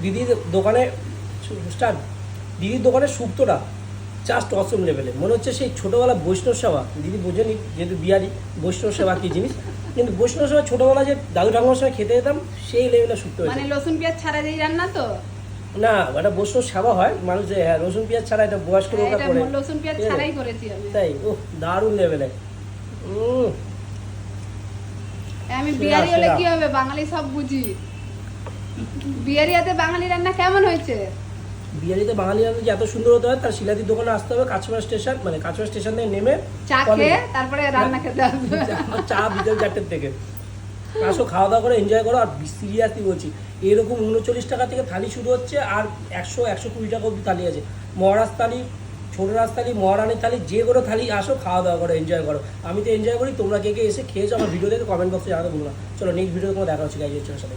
দিদির দোকানে স্টার্ট, দিদির দোকানের শুক্তোটা জাস্ট অসম লেভেলে, মনে হচ্ছে সেই ছোটোবেলা বৈষ্ণব সেবা। দিদি বোঝেনি যেহেতু বিহারি, বৈষ্ণব সেবা কী জিনিস, কিন্তু বৈষ্ণব সেবা ছোটোবেলা যে দাদু ঠাকুমার সময় খেতে যেতাম সেই লেভেলে শুক্তো মানে হয়েছে। রসুন পেঁয়াজ ছাড়া যেই রান্না তো? না, এটা বৈষ্ণব সেবা হয় মানুষ যে, হ্যাঁ রসুন পেঁয়াজ ছাড়া, এটা বয়স্ক লোকরা এটা করে। রসুন পেঁয়াজ ঠিক আছে? ছাড়াই করেছি আমি। তাই ও দারুণ লেভেলে। আমি সেরা, বিহারি হলে সেরা। কি হবে, বাঙালি সব বুঝি। বিহারি হাতে বাঙালি রান্না কেমন হয়েছে? বিহারিতে বাঙালি রান্না যে এত সুন্দর হতে হয়, তার শিলাদির দোকানে আসতে হবে কাছড়া স্টেশন, মানে কাছড়া স্টেশন থেকে নেমে চা কলেজে। খেয়ে তারপরে রান্না খেতে হবে। চা বিকেল 4টের থেকে আসো, খাওয়া দাওয়া করে এনজয় করো। আর সিরিয়াসলি বলছি, এরকম 39 টাকা থেকে থালি শুরু হচ্ছে, আর 100-120 টাকা অবধি থালি আছে। মহারাজ থালি, ছোটো রাজ থালি, মহারানীর থালি, যে কোনো থালি আসো, খাওয়া দাওয়া করো, এনজয় করো। আমি তো এনজয় করি, তোমরা কে কে এসে খেয়েছো আমার ভিডিও দেখে কমেন্ট বক্সে জানাতে ভুলো না। চলো নেক্সট ভিডিও তোমার দেখা হচ্ছে গাইজের সাথে।